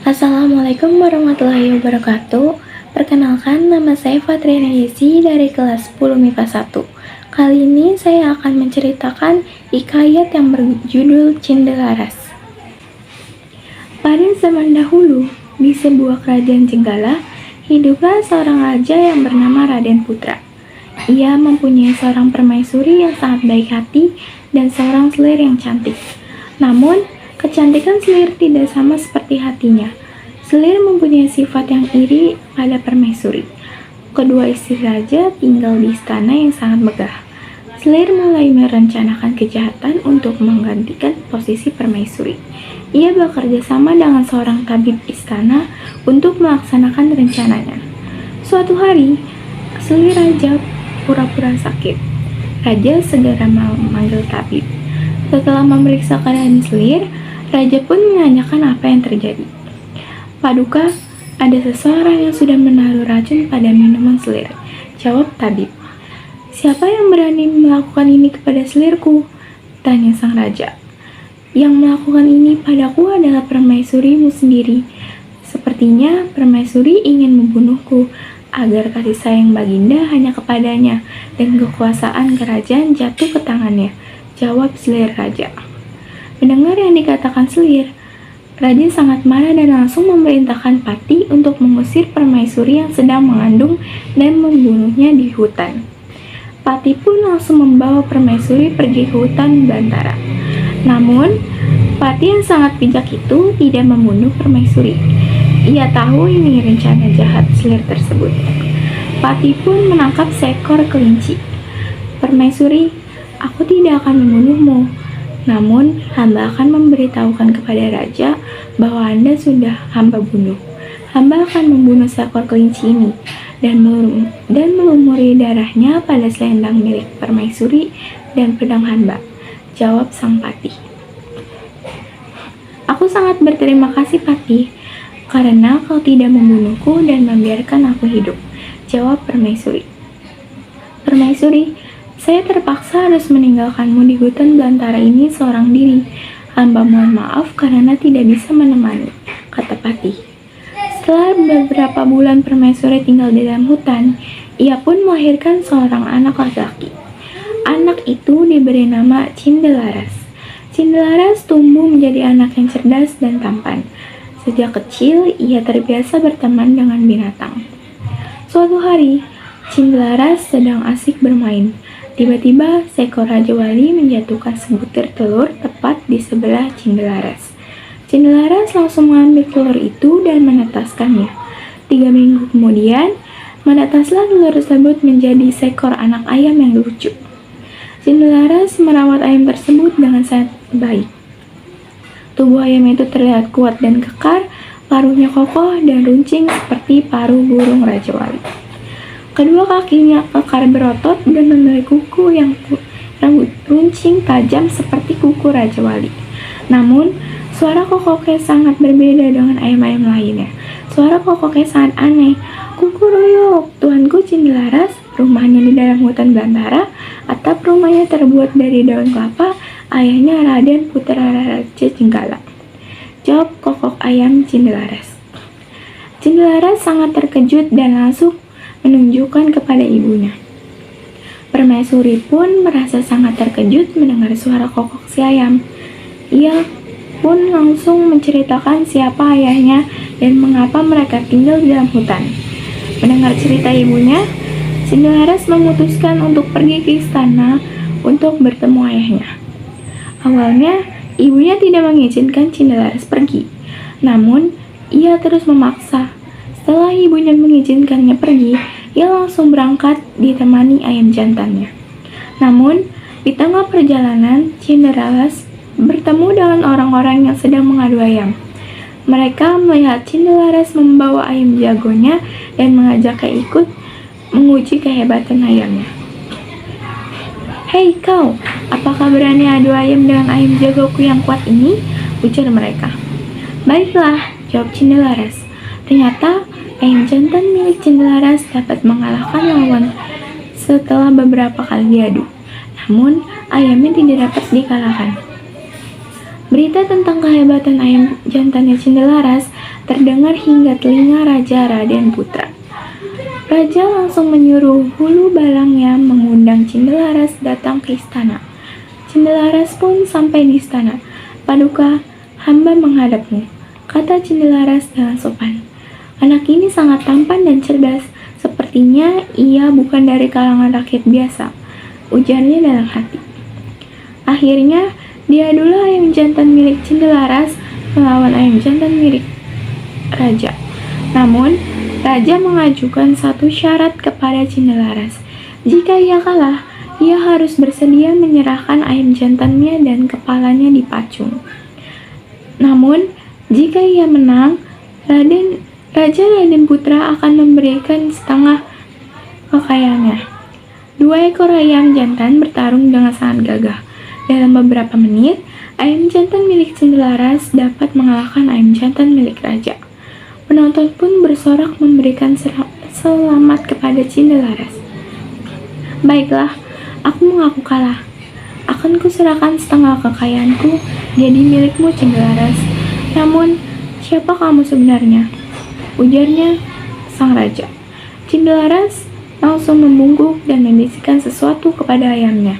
Assalamualaikum warahmatullahi wabarakatuh. Perkenalkan, nama saya Fatriana Yesi dari kelas 10 MIPA 1. Kali ini saya akan menceritakan hikayat yang berjudul Cindelaras. Pada zaman dahulu, di sebuah kerajaan Jenggala, hiduplah seorang raja yang bernama Raden Putra. Ia mempunyai seorang permaisuri yang sangat baik hati dan seorang selir yang cantik. Namun, kecantikan selir tidak sama seperti hatinya. Selir mempunyai sifat yang iri pada permaisuri. Kedua istri raja tinggal di istana yang sangat megah. Selir mulai merencanakan kejahatan untuk menggantikan posisi permaisuri. Ia bekerja sama dengan seorang tabib istana untuk melaksanakan rencananya. Suatu hari, selir raja pura-pura sakit. Raja segera memanggil tabib. Setelah memeriksa keadaan selir, raja pun menanyakan apa yang terjadi. Paduka, ada seseorang yang sudah menaruh racun pada minuman selir, jawab tabib. Siapa yang berani melakukan ini kepada selirku? Tanya sang raja. Yang melakukan ini padaku adalah permaisurimu sendiri. Sepertinya permaisuri ingin membunuhku, agar kasih sayang Baginda hanya kepadanya, dan kekuasaan kerajaan jatuh ke tangannya, jawab selir raja. Mendengar yang dikatakan selir, raja sangat marah dan langsung memerintahkan Pati untuk mengusir permaisuri yang sedang mengandung dan membunuhnya di hutan. Pati pun langsung membawa permaisuri pergi ke hutan belantara. Namun, Pati yang sangat bijak itu tidak membunuh permaisuri. Ia tahu ini rencana jahat selir tersebut. Pati pun menangkap seekor kelinci. Permaisuri, aku tidak akan membunuhmu. Namun, hamba akan memberitahukan kepada raja bahwa Anda sudah hamba bunuh. Hamba akan membunuh seekor kelinci ini dan melumuri darahnya pada selendang milik permaisuri dan pedang hamba, jawab sang Pati. Aku sangat berterima kasih Pati, karena kau tidak membunuhku dan membiarkan aku hidup, jawab permaisuri. Permaisuri, saya terpaksa harus meninggalkanmu di hutan belantara ini seorang diri. Hamba mohon maaf karena tidak bisa menemani, kata Pati. Setelah beberapa bulan permaisuri tinggal di dalam hutan, ia pun melahirkan seorang anak laki-laki. Anak itu diberi nama Cindelaras. Cindelaras tumbuh menjadi anak yang cerdas dan tampan. Sejak kecil, ia terbiasa berteman dengan binatang. Suatu hari, Cindelaras sedang asik bermain. Tiba-tiba, seekor Raja Wali menjatuhkan sebutir telur tepat di sebelah Cindelaras. Cindelaras langsung mengambil telur itu dan menetaskannya. 3 minggu kemudian, menetaslah telur tersebut menjadi seekor anak ayam yang lucu. Cindelaras merawat ayam tersebut dengan sangat baik. Tubuh ayam itu terlihat kuat dan kekar, paruhnya kokoh dan runcing seperti paruh burung Raja Wali. Kedua kakinya kekar berotot dan memiliki kuku yang runcing tajam seperti kuku Raja Wali. Namun, suara kokoknya sangat berbeda dengan ayam-ayam lainnya. Suara kokoknya sangat aneh. Kukuruyuk, tuanku Cindelaras, rumahnya di dalam hutan belantara, atap rumahnya terbuat dari daun kelapa, ayahnya Raden Putra Raja Jenggala, jawab kokok ayam Cindelaras. Cindelaras sangat terkejut dan langsung menunjukkan kepada ibunya. Permaisuri pun merasa sangat terkejut mendengar suara kokok si ayam. Ia pun langsung menceritakan siapa ayahnya dan mengapa mereka tinggal di dalam hutan. Mendengar cerita ibunya, Cindelaras memutuskan untuk pergi ke istana untuk bertemu ayahnya. Awalnya, ibunya tidak mengizinkan Cindelaras pergi. Namun, ia terus memaksa. Setelah ibunya mengizinkannya pergi, ia langsung berangkat ditemani ayam jantannya. Namun, di tengah perjalanan, Cindelaras bertemu dengan orang-orang yang sedang mengadu ayam. Mereka melihat Cindelaras membawa ayam jagonya dan mengajaknya ikut menguji kehebatan ayamnya. Hei kau, apakah berani adu ayam dengan ayam jagoku yang kuat ini? Ujar mereka. Baiklah, jawab Cindelaras. Ternyata ayam jantan milik Cindelaras dapat mengalahkan lawan setelah beberapa kali diadu. Namun, ayamnya tidak dapat dikalahkan. Berita tentang kehebatan ayam jantannya Cindelaras terdengar hingga telinga Raja Raden Putra. Raja langsung menyuruh hulu balangnya mengundang Cindelaras datang ke istana. Cindelaras pun sampai di istana. "Paduka, hamba menghadapmu," kata Cindelaras dengan sopan. Anak ini sangat tampan dan cerdas. Sepertinya ia bukan dari kalangan rakyat biasa, ujarnya dalam hati. Akhirnya, diadulah ayam jantan milik Cindelaras melawan ayam jantan milik Raja. Namun, Raja mengajukan satu syarat kepada Cindelaras. Jika ia kalah, ia harus bersedia menyerahkan ayam jantannya dan kepalanya dipacung. Namun, jika ia menang, Raja Raden Putra akan memberikan setengah kekayaannya. 2 ekor ayam jantan bertarung dengan sangat gagah. Dalam beberapa menit, ayam jantan milik Cindelaras dapat mengalahkan ayam jantan milik Raja. Penonton pun bersorak memberikan selamat kepada Cindelaras. "Baiklah, aku mengaku kalah. Akan kuserahkan setengah kekayaanku jadi milikmu, Cindelaras. Namun, siapa kamu sebenarnya?" ujarnya sang raja. Cindelaras langsung membungkuk dan membisikkan sesuatu kepada ayamnya.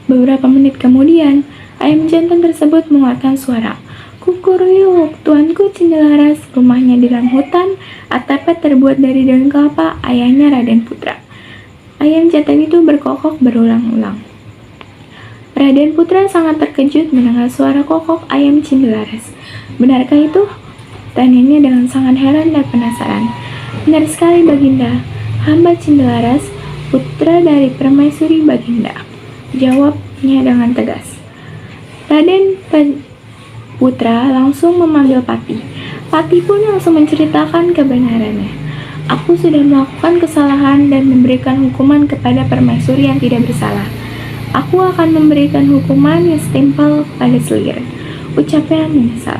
Beberapa menit kemudian, ayam jantan tersebut mengeluarkan suara. "Kukuruyuk, tuanku Cindelaras, rumahnya di dalam hutan, atapnya terbuat dari daun kelapa, ayahnya Raden Putra." Ayam jantan itu berkokok berulang-ulang. Raden Putra sangat terkejut mendengar suara kokok ayam Cindelaras. "Benarkah itu?" tanyanya dengan sangat heran dan penasaran. "Benar sekali, Baginda. Hamba Cindelaras, putra dari Permaisuri Baginda," jawabnya dengan tegas. Raden Putra langsung memanggil Pati. Pati pun langsung menceritakan kebenarannya. "Aku sudah melakukan kesalahan dan memberikan hukuman kepada permaisuri yang tidak bersalah. Aku akan memberikan hukuman yang setimpal pada selir," ucapnya menyesal.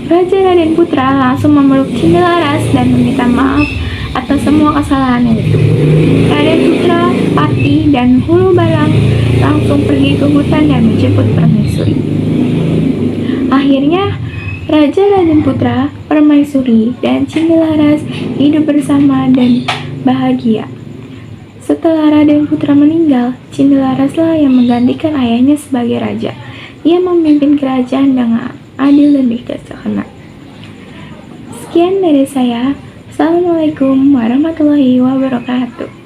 Raja Raden Putra langsung memeluk Cindelaras dan meminta maaf atas semua kesalahannya itu. Raden Putra, Pati, dan hulu balang langsung pergi ke hutan dan menjemput permaisuri. Akhirnya, Raja Raden Putra, permaisuri, dan Cindelaras hidup bersama dan bahagia. Setelah Raden Putra meninggal, Cindelaraslah yang menggantikan ayahnya sebagai raja. Ia memimpin kerajaan dengan adil dan bijaksana. Sekian dari saya. Assalamualaikum warahmatullahi wabarakatuh.